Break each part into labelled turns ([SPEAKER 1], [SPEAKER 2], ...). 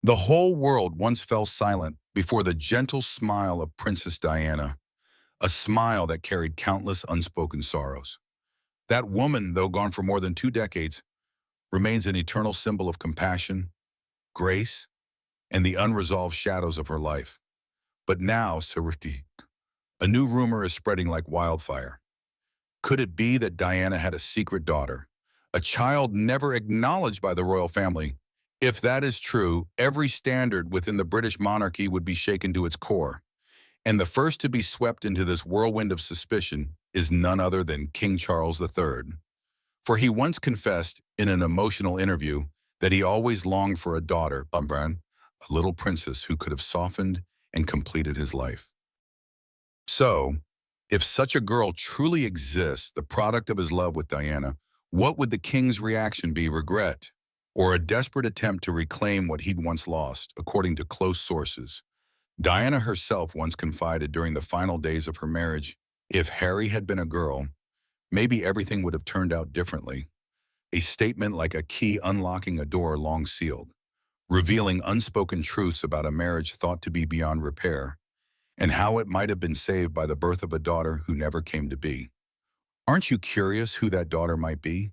[SPEAKER 1] The whole world once fell silent before the gentle smile of Princess Diana, a smile that carried countless unspoken sorrows. That woman, though gone for more than 2 decades, remains an eternal symbol of compassion, grace, and the unresolved shadows of her life. But now, Sariti, a new rumor is spreading like wildfire. Could it be that Diana had a secret daughter, a child never acknowledged by the royal family? If that is true, every standard within the British monarchy would be shaken to its core. And the first to be swept into this whirlwind of suspicion is none other than King Charles III. For he once confessed in an emotional interview that he always longed for a daughter, a little princess who could have softened and completed his life. So, if such a girl truly exists, the product of his love with Diana, what would the king's reaction be? Regret, or a desperate attempt to reclaim what he'd once lost, according to close sources? Diana herself once confided during the final days of her marriage, if Harry had been a girl, maybe everything would have turned out differently. A statement like a key unlocking a door long sealed, revealing unspoken truths about a marriage thought to be beyond repair, and how it might have been saved by the birth of a daughter who never came to be. Aren't you curious who that daughter might be?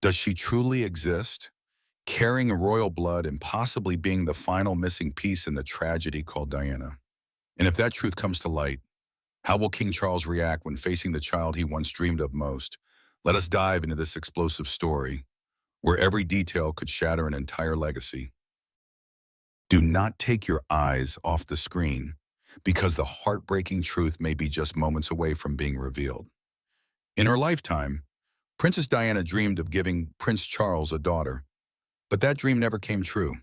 [SPEAKER 1] Does she truly exist, carrying royal blood and possibly being the final missing piece in the tragedy called Diana? And if that truth comes to light, how will King Charles react when facing the child he once dreamed of most? Let us dive into this explosive story, where every detail could shatter an entire legacy. Do not take your eyes off the screen, because the heartbreaking truth may be just moments away from being revealed. In her lifetime, Princess Diana dreamed of giving Prince Charles a daughter, but that dream never came true.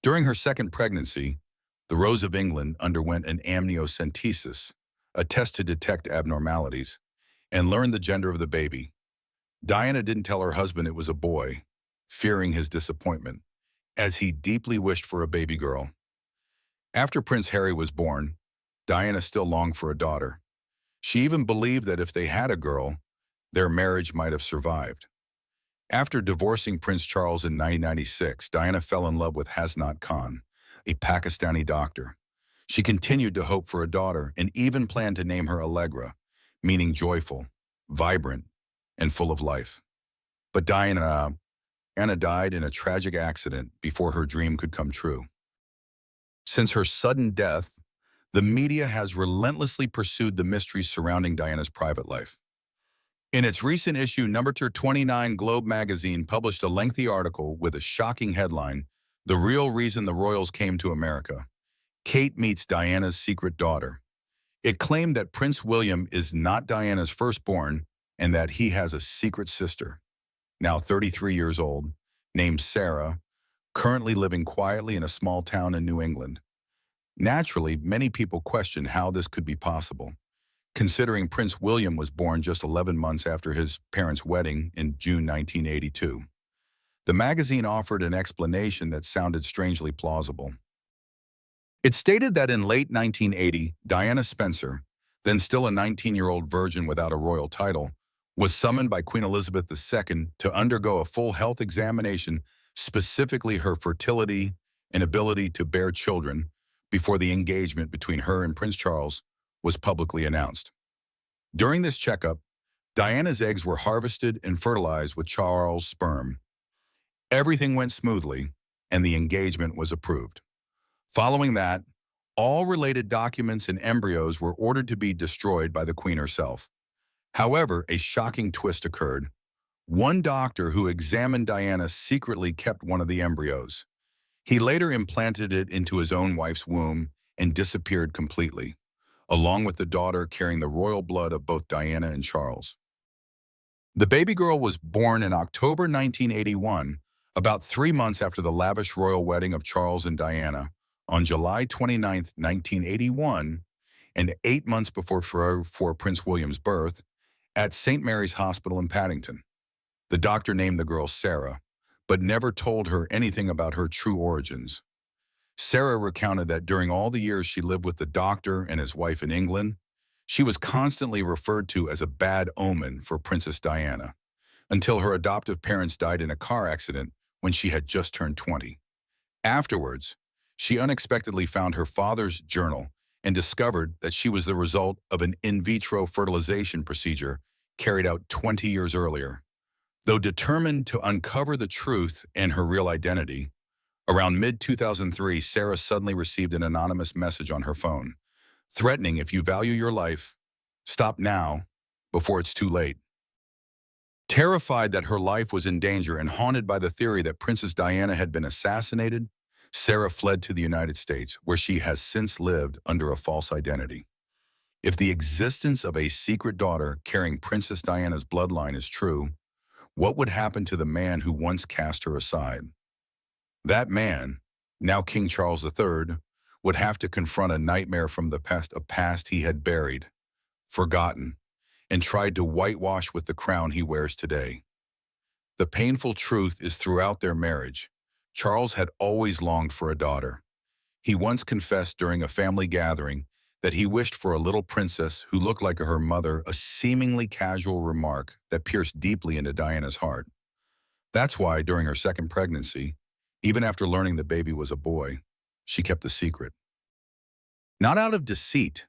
[SPEAKER 1] During her second pregnancy, the Rose of England underwent an amniocentesis, a test to detect abnormalities, and learned the gender of the baby. Diana didn't tell her husband it was a boy, fearing his disappointment, as he deeply wished for a baby girl. After Prince Harry was born, Diana still longed for a daughter. She even believed that if they had a girl, their marriage might have survived. After divorcing Prince Charles in 1996, Diana fell in love with Hasnat Khan, a Pakistani doctor. She continued to hope for a daughter and even planned to name her Allegra, meaning joyful, vibrant, and full of life. But Diana died in a tragic accident before her dream could come true. Since her sudden death, the media has relentlessly pursued the mysteries surrounding Diana's private life. In its recent issue, number 29, Globe magazine published a lengthy article with a shocking headline, "The Real Reason the Royals Came to America. Kate Meets Diana's Secret Daughter." It claimed that Prince William is not Diana's firstborn and that he has a secret sister, now 33 years old, named Sarah, currently living quietly in a small town in New England. Naturally, many people question how this could be possible, considering Prince William was born just 11 months after his parents' wedding in June 1982. The magazine offered an explanation that sounded strangely plausible. It stated that in late 1980, Diana Spencer, then still a 19-year-old virgin without a royal title, was summoned by Queen Elizabeth II to undergo a full health examination, specifically her fertility and ability to bear children, before the engagement between her and Prince Charles was publicly announced. During this checkup, Diana's eggs were harvested and fertilized with Charles' sperm. Everything went smoothly, and the engagement was approved. Following that, all related documents and embryos were ordered to be destroyed by the Queen herself. However, a shocking twist occurred. One doctor who examined Diana secretly kept one of the embryos. He later implanted it into his own wife's womb and disappeared completely, along with the daughter carrying the royal blood of both Diana and Charles. The baby girl was born in October 1981, about 3 months after the lavish royal wedding of Charles and Diana, on July 29, 1981, and 8 months before Prince William's birth, at St. Mary's Hospital in Paddington. The doctor named the girl Sarah, but never told her anything about her true origins. Sarah recounted that during all the years she lived with the doctor and his wife in England, she was constantly referred to as a bad omen for Princess Diana, until her adoptive parents died in a car accident when she had just turned 20. Afterwards, she unexpectedly found her father's journal and discovered that she was the result of an in vitro fertilization procedure carried out 20 years earlier. Though determined to uncover the truth and her real identity, around mid-2003, Sarah suddenly received an anonymous message on her phone, threatening, if you value your life, stop now before it's too late. Terrified that her life was in danger and haunted by the theory that Princess Diana had been assassinated, Sarah fled to the United States, where she has since lived under a false identity. If the existence of a secret daughter carrying Princess Diana's bloodline is true, what would happen to the man who once cast her aside? That man, now King Charles III, would have to confront a nightmare from the past, a past he had buried, forgotten, and tried to whitewash with the crown he wears today. The painful truth is throughout their marriage, Charles had always longed for a daughter. He once confessed during a family gathering that he wished for a little princess who looked like her mother, a seemingly casual remark that pierced deeply into Diana's heart. That's why, during her second pregnancy, even after learning the baby was a boy, she kept the secret. Not out of deceit,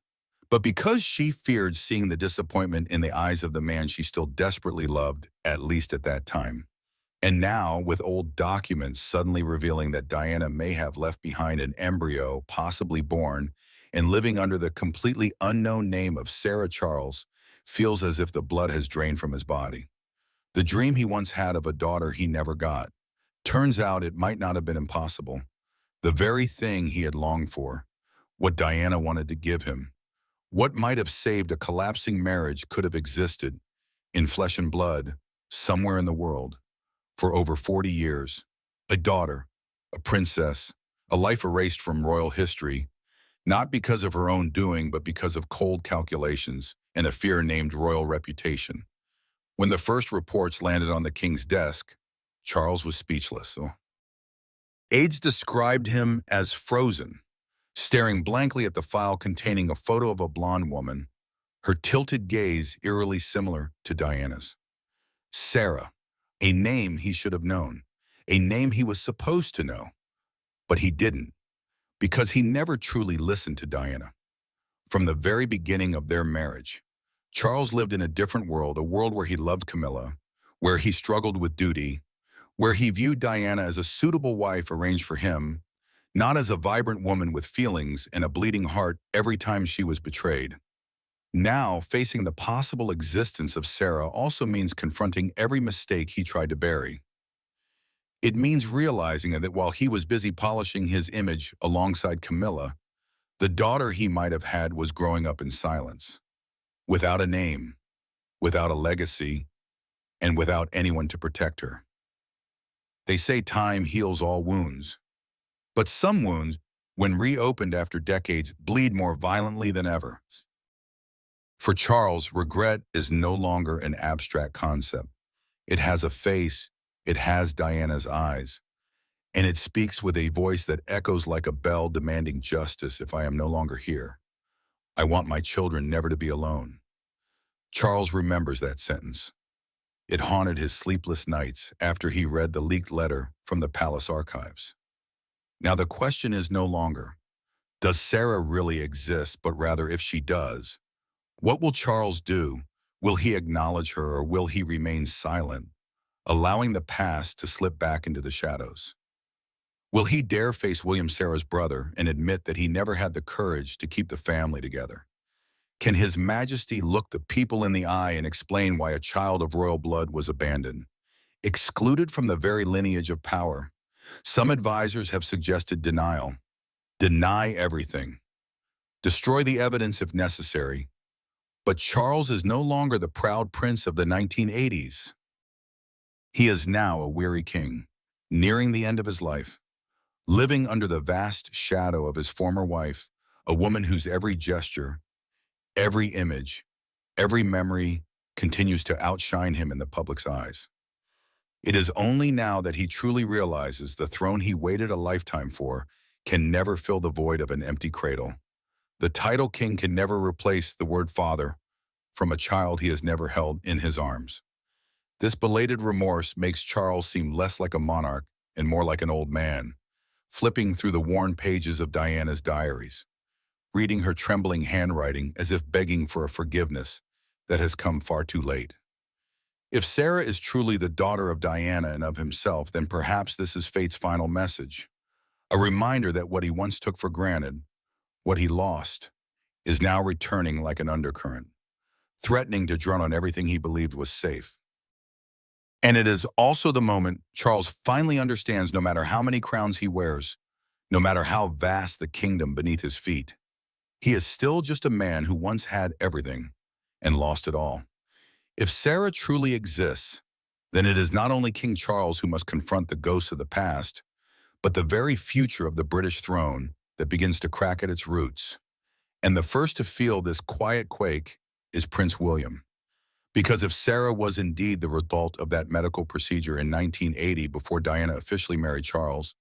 [SPEAKER 1] but because she feared seeing the disappointment in the eyes of the man she still desperately loved, at least at that time. And now, with old documents suddenly revealing that Diana may have left behind an embryo, possibly born, and living under the completely unknown name of Sarah, Charles feels as if the blood has drained from his body. The dream he once had of a daughter he never got. Turns out it might not have been impossible. The very thing he had longed for, what Diana wanted to give him, what might have saved a collapsing marriage could have existed, in flesh and blood, somewhere in the world, for over 40 years. A daughter, a princess, a life erased from royal history, not because of her own doing, but because of cold calculations and a fear named royal reputation. When the first reports landed on the king's desk, Charles was speechless. Aides described him as frozen, staring blankly at the file containing a photo of a blonde woman, her tilted gaze eerily similar to Diana's. Sarah, a name he should have known, a name he was supposed to know, but he didn't, because he never truly listened to Diana. From the very beginning of their marriage, Charles lived in a different world, a world where he loved Camilla, where he struggled with duty, where he viewed Diana as a suitable wife arranged for him, not as a vibrant woman with feelings and a bleeding heart every time she was betrayed. Now, facing the possible existence of Sarah also means confronting every mistake he tried to bury. It means realizing that while he was busy polishing his image alongside Camilla, the daughter he might have had was growing up in silence, without a name, without a legacy, and without anyone to protect her. They say time heals all wounds, but some wounds, when reopened after decades, bleed more violently than ever. For Charles, regret is no longer an abstract concept. It has a face, it has Diana's eyes, and it speaks with a voice that echoes like a bell demanding justice if I am no longer here. I want my children never to be alone. Charles remembers that sentence. It haunted his sleepless nights after he read the leaked letter from the palace archives. Now the question is no longer, does Sarah really exist, but rather, if she does, what will Charles do? Will he acknowledge her, or will he remain silent, allowing the past to slip back into the shadows? Will he dare face William, Sarah's brother, and admit that he never had the courage to keep the family together? Can His Majesty look the people in the eye and explain why a child of royal blood was abandoned, excluded from the very lineage of power? Some advisors have suggested denial. Deny everything. Destroy the evidence if necessary. But Charles is no longer the proud prince of the 1980s. He is now a weary king, nearing the end of his life, living under the vast shadow of his former wife, a woman whose every gesture, every image, every memory continues to outshine him in the public's eyes. It is only now that he truly realizes the throne he waited a lifetime for can never fill the void of an empty cradle. The title king can never replace the word father from a child he has never held in his arms. This belated remorse makes Charles seem less like a monarch and more like an old man, flipping through the worn pages of Diana's diaries, reading her trembling handwriting as if begging for a forgiveness that has come far too late. If Sarah is truly the daughter of Diana and of himself, then perhaps this is fate's final message. A reminder that what he once took for granted, what he lost, is now returning like an undercurrent, threatening to drown on everything he believed was safe. And it is also the moment Charles finally understands no matter how many crowns he wears, no matter how vast the kingdom beneath his feet, he is still just a man who once had everything and lost it all. If Sarah truly exists, then it is not only King Charles who must confront the ghosts of the past, but the very future of the British throne that begins to crack at its roots. And the first to feel this quiet quake is Prince William. Because if Sarah was indeed the result of that medical procedure in 1980 before Diana officially married Charles,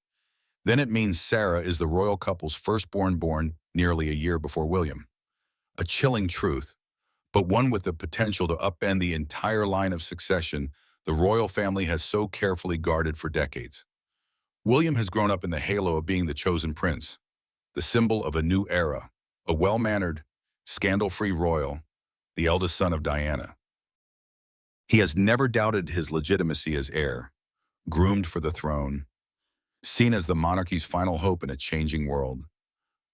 [SPEAKER 1] then it means Sarah is the royal couple's firstborn born nearly a year before William. A chilling truth, but one with the potential to upend the entire line of succession the royal family has so carefully guarded for decades. William has grown up in the halo of being the chosen prince, the symbol of a new era, a well-mannered, scandal-free royal, the eldest son of Diana. He has never doubted his legitimacy as heir, groomed for the throne, seen as the monarchy's final hope in a changing world.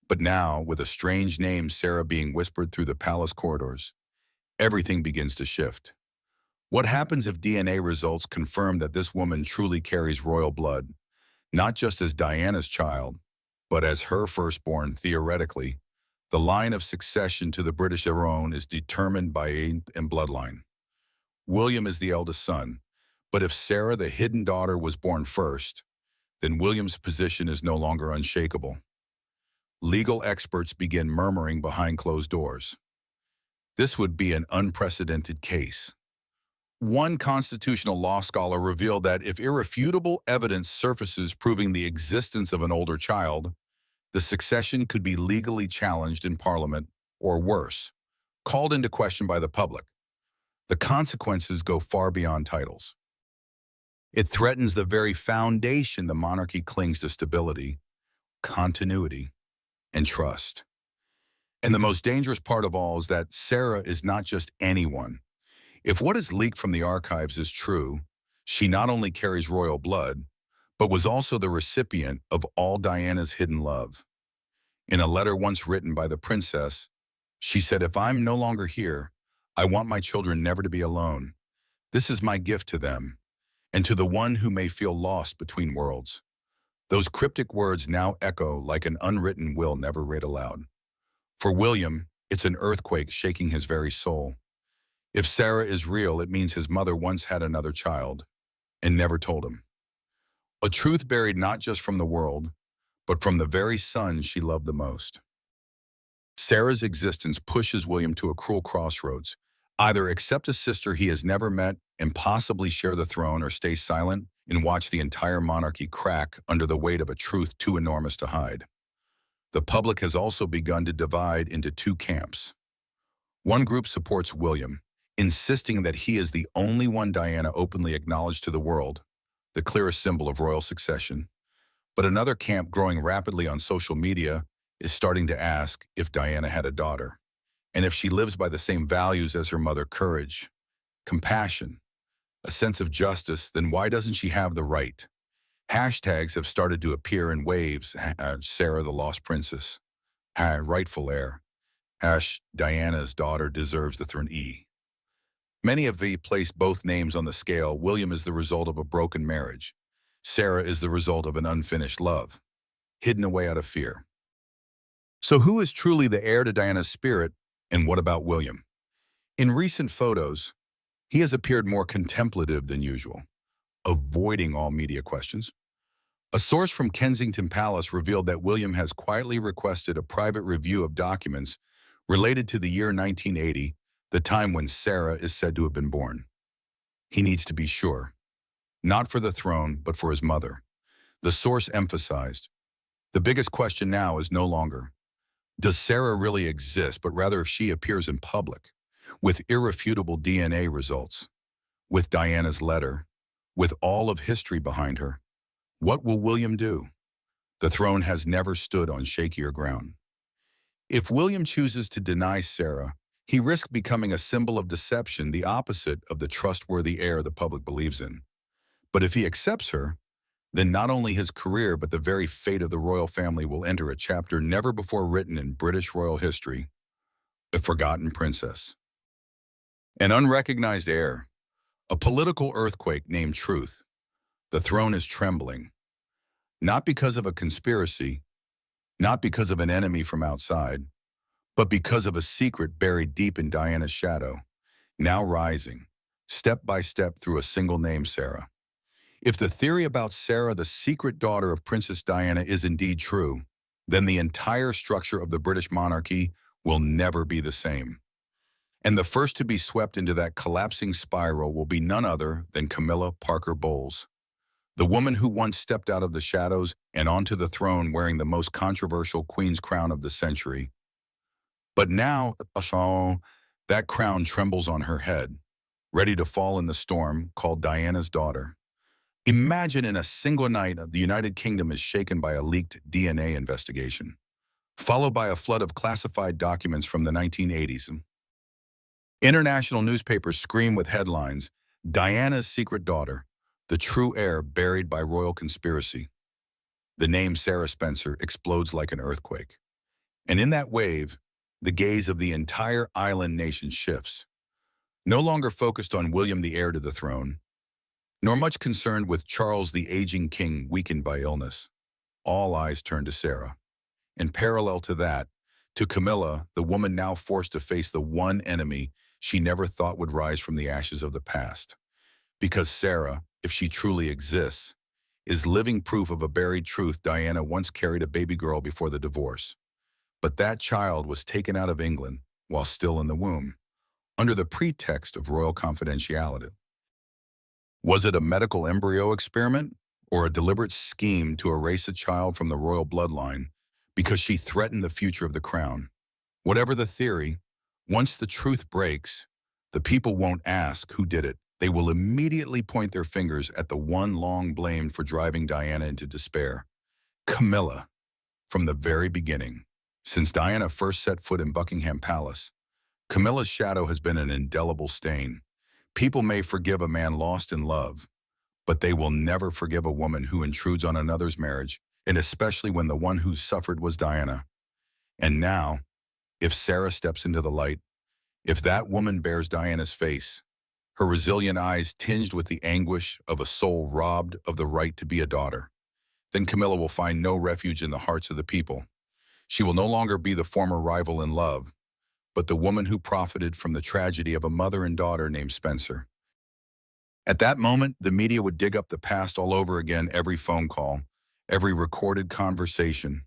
[SPEAKER 1] But now, with a strange name Sarah being whispered through the palace corridors, everything begins to shift. What happens if DNA results confirm that this woman truly carries royal blood, not just as Diana's child, but as her firstborn? Theoretically, the line of succession to the British throne is determined by age and bloodline. William is the eldest son, but if Sarah, the hidden daughter, was born first, then William's position is no longer unshakable. Legal experts begin murmuring behind closed doors. This would be an unprecedented case. One constitutional law scholar revealed that if irrefutable evidence surfaces proving the existence of an older child, the succession could be legally challenged in Parliament, or worse, called into question by the public. The consequences go far beyond titles. It threatens the very foundation the monarchy clings to: stability, continuity, and trust. And the most dangerous part of all is that Sarah is not just anyone. If what is leaked from the archives is true, she not only carries royal blood, but was also the recipient of all Diana's hidden love. In a letter once written by the princess, she said, "If I'm no longer here, I want my children never to be alone. This is my gift to them, and to the one who may feel lost between worlds." Those cryptic words now echo like an unwritten will never read aloud. For William, it's an earthquake shaking his very soul. If Sarah is real, it means his mother once had another child and never told him. A truth buried not just from the world, but from the very son she loved the most. Sarah's existence pushes William to a cruel crossroads. Either accept a sister he has never met and possibly share the throne, or stay silent and watch the entire monarchy crack under the weight of a truth too enormous to hide. The public has also begun to divide into two camps. One group supports William, insisting that he is the only one Diana openly acknowledged to the world, the clearest symbol of royal succession. But another camp, growing rapidly on social media, is starting to ask if Diana had a daughter, and if she lives by the same values as her mother: courage, compassion, a sense of justice, then why doesn't she have the right? Hashtags have started to appear in waves: Sarah the lost princess, rightful heir, Diana's daughter deserves the throne. Many have placed both names on the scale. William is the result of a broken marriage. Sarah is the result of an unfinished love, hidden away out of fear. So who is truly the heir to Diana's spirit, and what about William? In recent photos, he has appeared more contemplative than usual, avoiding all media questions. A source from Kensington Palace revealed that William has quietly requested a private review of documents related to the year 1980, the time when Sarah is said to have been born. He needs to be sure, not for the throne, but for his mother. The source emphasized, the biggest question now is no longer, does Sarah really exist, but rather if she appears in public, with irrefutable DNA results, with Diana's letter, with all of history behind her, what will William do? The throne has never stood on shakier ground. If William chooses to deny Sarah, he risks becoming a symbol of deception, the opposite of the trustworthy heir the public believes in. But if he accepts her, then not only his career but the very fate of the royal family will enter a chapter never before written in British royal history, the forgotten princess. An unrecognized heir, a political earthquake named Truth. The throne is trembling, not because of a conspiracy, not because of an enemy from outside, but because of a secret buried deep in Diana's shadow, now rising, step by step through a single name, Sarah. If the theory about Sarah, the secret daughter of Princess Diana, is indeed true, then the entire structure of the British monarchy will never be the same. And the first to be swept into that collapsing spiral will be none other than Camilla Parker Bowles, the woman who once stepped out of the shadows and onto the throne wearing the most controversial queen's crown of the century. But now, that crown trembles on her head, ready to fall in the storm called Diana's daughter. Imagine in a single night, the United Kingdom is shaken by a leaked DNA investigation, followed by a flood of classified documents from the 1980s. International newspapers scream with headlines, Diana's secret daughter, the true heir buried by royal conspiracy. The name Sarah Spencer explodes like an earthquake. And in that wave, the gaze of the entire island nation shifts, no longer focused on William the heir to the throne, nor much concerned with Charles the aging king weakened by illness. All eyes turn to Sarah. In parallel to that, to Camilla, the woman now forced to face the one enemy she never thought would rise from the ashes of the past. Because Sarah, if she truly exists, is living proof of a buried truth. Diana once carried a baby girl before the divorce. But that child was taken out of England while still in the womb, under the pretext of royal confidentiality. Was it a medical embryo experiment or a deliberate scheme to erase a child from the royal bloodline because she threatened the future of the crown? Whatever the theory, once the truth breaks, the people won't ask who did it. They will immediately point their fingers at the one long blamed for driving Diana into despair, Camilla. From the very beginning, since Diana first set foot in Buckingham Palace, Camilla's shadow has been an indelible stain. People may forgive a man lost in love, but they will never forgive a woman who intrudes on another's marriage, and especially when the one who suffered was Diana. And now, if Sarah steps into the light, if that woman bears Diana's face, her resilient eyes tinged with the anguish of a soul robbed of the right to be a daughter, then Camilla will find no refuge in the hearts of the people. She will no longer be the former rival in love, but the woman who profited from the tragedy of a mother and daughter named Spencer. At that moment, the media would dig up the past all over again, every phone call, every recorded conversation,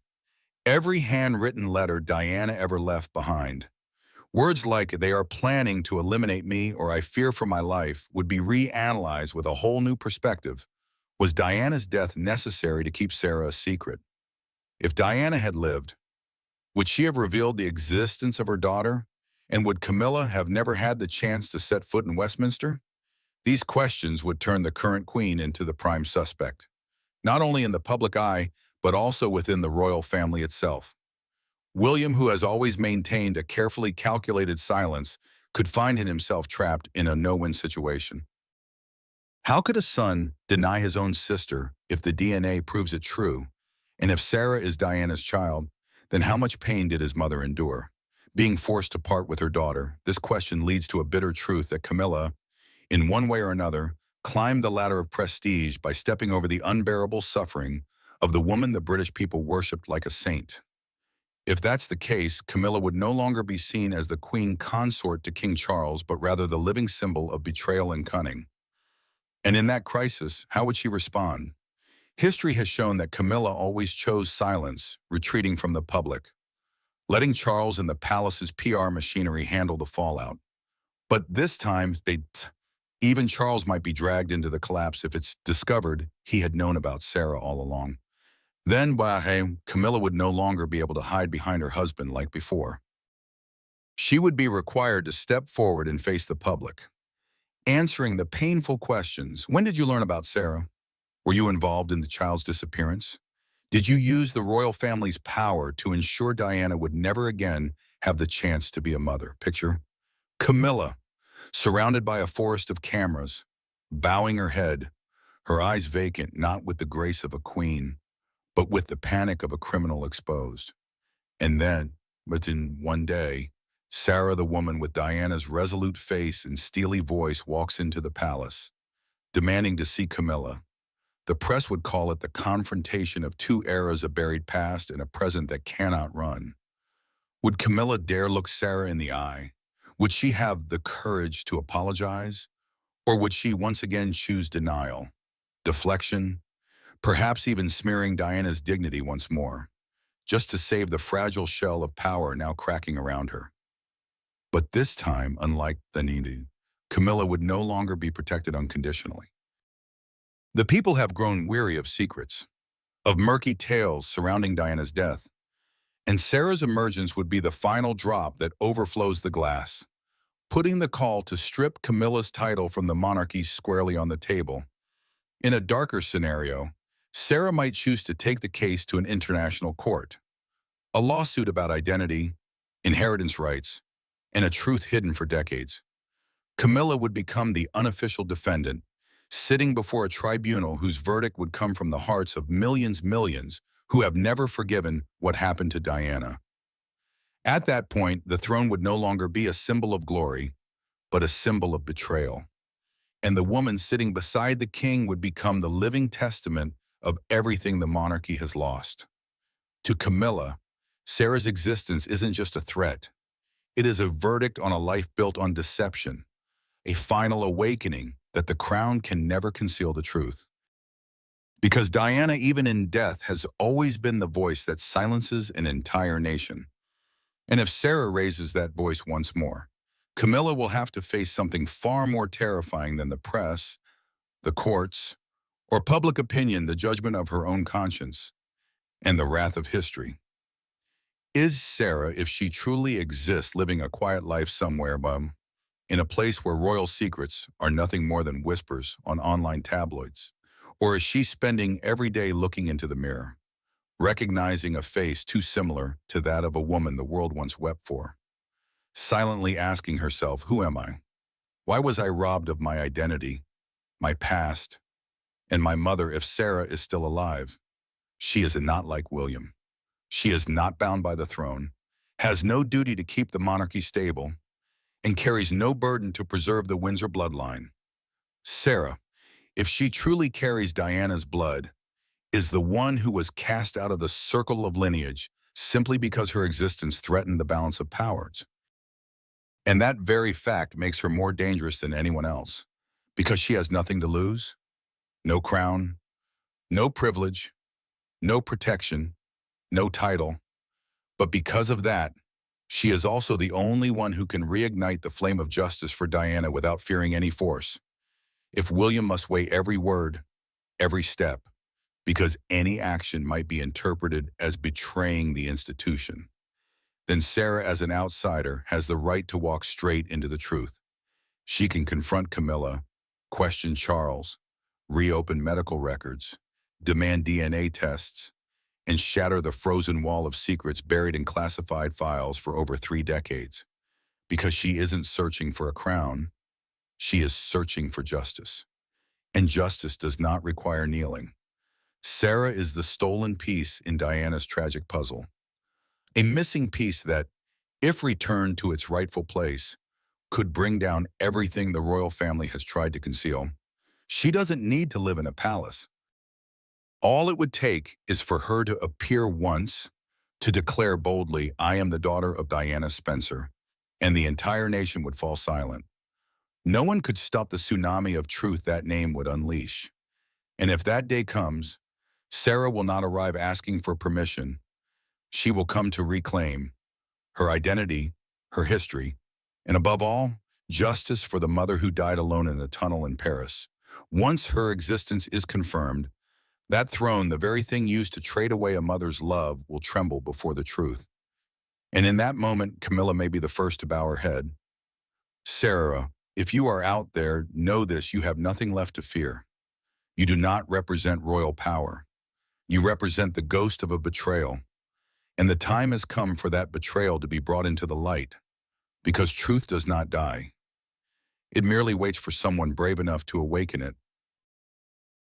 [SPEAKER 1] every handwritten letter Diana ever left behind. Words like, they are planning to eliminate me, or I fear for my life, would be reanalyzed with a whole new perspective. Was Diana's death necessary to keep Sarah a secret? If Diana had lived, would she have revealed the existence of her daughter? And would Camilla have never had the chance to set foot in Westminster? These questions would turn the current queen into the prime suspect, not only in the public eye, but also within the royal family itself. William, who has always maintained a carefully calculated silence, could find himself trapped in a no-win situation. How could a son deny his own sister if the DNA proves it true? And if Sarah is Diana's child, then how much pain did his mother endure? Being forced to part with her daughter, this question leads to a bitter truth that Camilla, in one way or another, climbed the ladder of prestige by stepping over the unbearable suffering of the woman the British people worshipped like a saint. If that's the case, Camilla would no longer be seen as the queen consort to King Charles, but rather the living symbol of betrayal and cunning. And in that crisis, how would she respond? History has shown that Camilla always chose silence, retreating from the public, letting Charles and the palace's PR machinery handle the fallout. But this time, even Charles might be dragged into the collapse if it's discovered he had known about Sarah all along. Then, Camilla would no longer be able to hide behind her husband like before. She would be required to step forward and face the public, answering the painful questions. When did you learn about Sarah? Were you involved in the child's disappearance? Did you use the royal family's power to ensure Diana would never again have the chance to be a mother? Picture Camilla, surrounded by a forest of cameras, bowing her head, her eyes vacant, not with the grace of a queen, but with the panic of a criminal exposed. And then, within one day, Sarah, the woman with Diana's resolute face and steely voice, walks into the palace, demanding to see Camilla. The press would call it the confrontation of two eras, a buried past and a present that cannot run. Would Camilla dare look Sarah in the eye? Would she have the courage to apologize? Or would she once again choose denial, deflection, perhaps even smearing Diana's dignity once more, just to save the fragile shell of power now cracking around her? But this time, unlike the needy, Camilla would no longer be protected unconditionally. The people have grown weary of secrets, of murky tales surrounding Diana's death, and Sarah's emergence would be the final drop that overflows the glass, putting the call to strip Camilla's title from the monarchy squarely on the table. In a darker scenario, Sarah might choose to take the case to an international court, a lawsuit about identity, inheritance rights, and a truth hidden for decades. Camilla would become the unofficial defendant, sitting before a tribunal whose verdict would come from the hearts of millions who have never forgiven what happened to Diana. At that point, the throne would no longer be a symbol of glory, but a symbol of betrayal. And the woman sitting beside the king would become the living testament of everything the monarchy has lost. To Camilla, Sarah's existence isn't just a threat. It is a verdict on a life built on deception, a final awakening that the crown can never conceal the truth. Because Diana, even in death, has always been the voice that silences an entire nation. And if Sarah raises that voice once more, Camilla will have to face something far more terrifying than the press, the courts, or public opinion, the judgment of her own conscience, and the wrath of history. Is Sarah, if she truly exists, living a quiet life somewhere, in a place where royal secrets are nothing more than whispers on online tabloids? Or is she spending every day looking into the mirror, recognizing a face too similar to that of a woman the world once wept for, silently asking herself, who am I? Why was I robbed of my identity, my past, and my mother? If Sarah is still alive, she is not like William. She is not bound by the throne, has no duty to keep the monarchy stable, and carries no burden to preserve the Windsor bloodline. Sarah, if she truly carries Diana's blood, is the one who was cast out of the circle of lineage simply because her existence threatened the balance of powers. And that very fact makes her more dangerous than anyone else, because she has nothing to lose, no crown, no privilege, no protection, no title. But because of that, she is also the only one who can reignite the flame of justice for Diana without fearing any force. If William must weigh every word, every step, because any action might be interpreted as betraying the institution, then Sarah, as an outsider, has the right to walk straight into the truth. She can confront Camilla, question Charles, reopen medical records, demand DNA tests, and shatter the frozen wall of secrets buried in classified files for over 3 decades. Because she isn't searching for a crown, she is searching for justice. And justice does not require kneeling. Sarah is the stolen piece in Diana's tragic puzzle. A missing piece that, if returned to its rightful place, could bring down everything the royal family has tried to conceal. She doesn't need to live in a palace. All it would take is for her to appear once, to declare boldly, I am the daughter of Diana Spencer, and the entire nation would fall silent. No one could stop the tsunami of truth that name would unleash. And if that day comes, Sarah will not arrive asking for permission. She will come to reclaim her identity, her history, and above all, justice for the mother who died alone in a tunnel in Paris. Once her existence is confirmed, that throne, the very thing used to trade away a mother's love, will tremble before the truth. And in that moment, Camilla may be the first to bow her head. Sarah, if you are out there, know this: you have nothing left to fear. You do not represent royal power. You represent the ghost of a betrayal, and the time has come for that betrayal to be brought into the light, because truth does not die. It merely waits for someone brave enough to awaken it.